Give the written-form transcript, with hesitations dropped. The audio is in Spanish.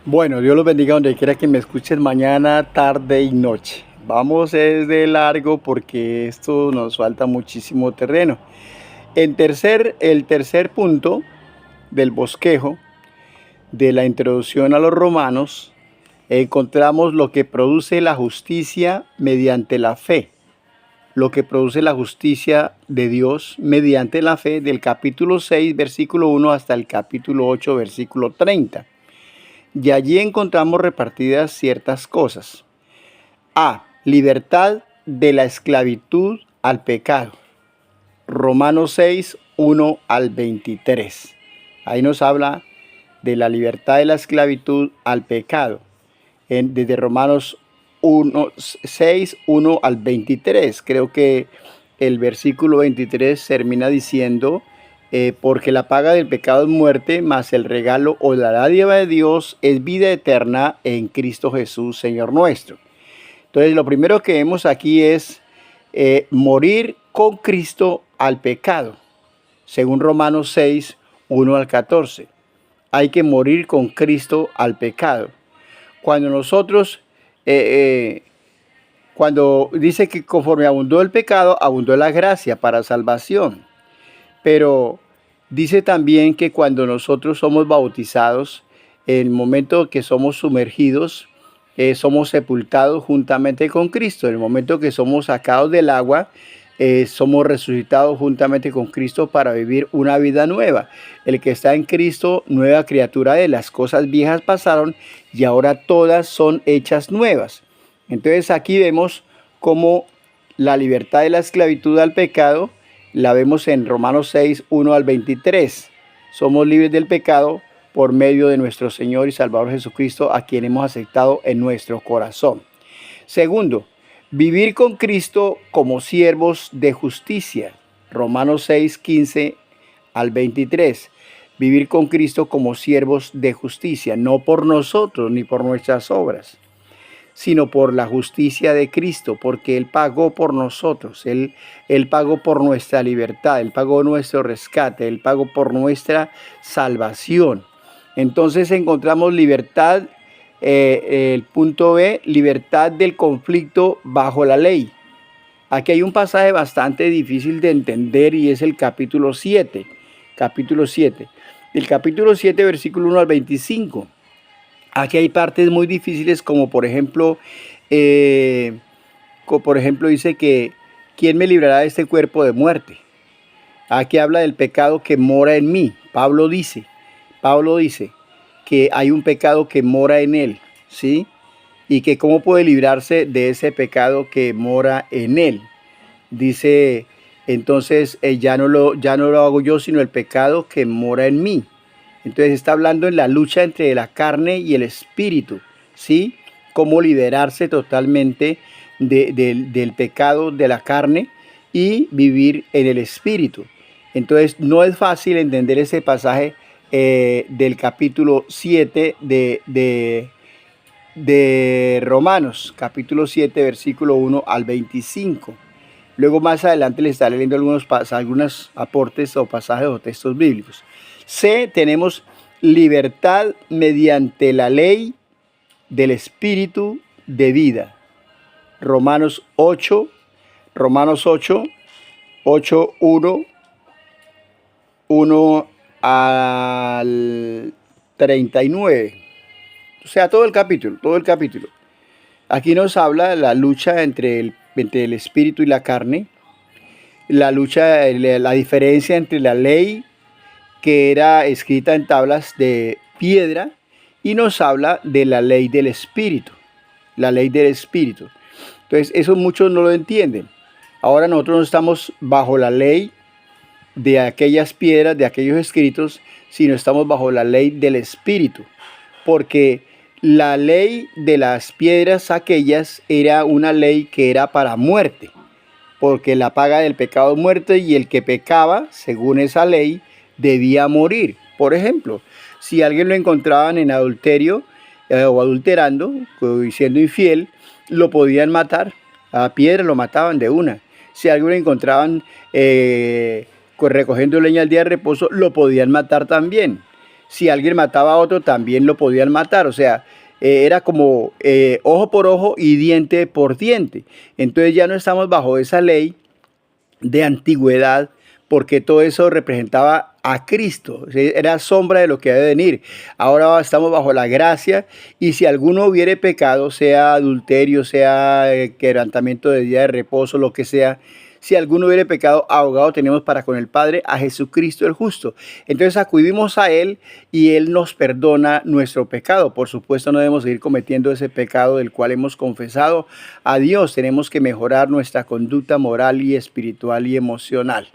Bueno, Dios los bendiga donde quiera que me escuchen mañana, tarde y noche. Vamos de largo porque esto nos falta muchísimo terreno. El tercer punto del bosquejo de la introducción a los romanos, encontramos lo que produce la justicia mediante la fe. Lo que produce la justicia de Dios mediante la fe del capítulo 6, versículo 1 hasta el capítulo 8, versículo 30. Y allí encontramos repartidas ciertas cosas. A. Libertad de la esclavitud al pecado. Romanos 6, 1 al 23. Ahí nos habla de la libertad de la esclavitud al pecado. Desde Romanos 1, 6, 1 al 23. Creo que el versículo 23 termina diciendo: porque la paga del pecado es muerte, mas el regalo o la dádiva de Dios es vida eterna en Cristo Jesús, Señor nuestro. Entonces, lo primero que vemos aquí es morir con Cristo al pecado, según Romanos 6, 1 al 14. Hay que morir con Cristo al pecado. Cuando nosotros, cuando dice que conforme abundó el pecado, abundó la gracia para salvación. Pero dice también que cuando nosotros somos bautizados, en el momento que somos sumergidos, somos sepultados juntamente con Cristo. En el momento que somos sacados del agua, somos resucitados juntamente con Cristo para vivir una vida nueva. El que está en Cristo, nueva criatura de las cosas viejas pasaron y ahora todas son hechas nuevas. Entonces aquí vemos cómo la libertad de la esclavitud al pecado la vemos en Romanos 6, 1 al 23. Somos libres del pecado por medio de nuestro Señor y Salvador Jesucristo, a quien hemos aceptado en nuestro corazón. Segundo, vivir con Cristo como siervos de justicia. Romanos 6, 15 al 23. Vivir con Cristo como siervos de justicia, no por nosotros ni por nuestras obras, sino por la justicia de Cristo, porque Él pagó por nosotros, Él pagó por nuestra libertad, Él pagó nuestro rescate, Él pagó por nuestra salvación. Entonces encontramos libertad, el punto B, libertad del conflicto bajo la ley. Aquí hay un pasaje bastante difícil de entender y es el capítulo 7. Capítulo 7. El capítulo 7, versículo 1 al 25. Aquí hay partes muy difíciles como por ejemplo dice que ¿quién me librará de este cuerpo de muerte? Aquí habla del pecado que mora en mí. Pablo dice que hay un pecado que mora en él, ¿sí? Y que cómo puede librarse de ese pecado que mora en él. Dice entonces ya no lo hago yo, sino el pecado que mora en mí. Entonces está hablando en la lucha entre la carne y el espíritu, ¿sí? Cómo liberarse totalmente del pecado de la carne y vivir en el espíritu. Entonces no es fácil entender ese pasaje del capítulo 7 de Romanos, capítulo 7, versículo 1 al 25. Luego más adelante les estaré leyendo algunos aportes o pasajes o textos bíblicos. C, tenemos libertad mediante la ley del espíritu de vida. Romanos 8, 8, 1 al 39. O sea, todo el capítulo. Aquí nos habla de la lucha entre el espíritu y la carne, la diferencia entre la ley que era escrita en tablas de piedra y nos habla de la ley del espíritu, Entonces, eso muchos no lo entienden. Ahora nosotros no estamos bajo la ley de aquellas piedras, de aquellos escritos, sino estamos bajo la ley del espíritu, porque la ley de las piedras aquellas era una ley que era para muerte, porque la paga del pecado es muerte y el que pecaba, según esa ley, debía morir. Por ejemplo, si alguien lo encontraban en adulterio o adulterando, o siendo infiel, lo podían matar. A piedra lo mataban de una. Si alguien lo encontraban recogiendo leña al día de reposo, lo podían matar también. si alguien mataba a otro, también lo podían matar. O sea, era como ojo por ojo y diente por diente. Entonces ya no estamos bajo esa ley de antigüedad, porque todo eso representaba a Cristo, ¿sí? Era sombra de lo que ha de venir. Ahora estamos bajo la gracia, y si alguno hubiere pecado, sea adulterio, sea quebrantamiento de día de reposo, lo que sea, si alguno hubiere pecado, abogado tenemos para con el Padre, a Jesucristo el justo. Entonces acudimos a Él y Él nos perdona nuestro pecado. Por supuesto, no debemos seguir cometiendo ese pecado del cual hemos confesado a Dios. Tenemos que mejorar nuestra conducta moral y espiritual y emocional.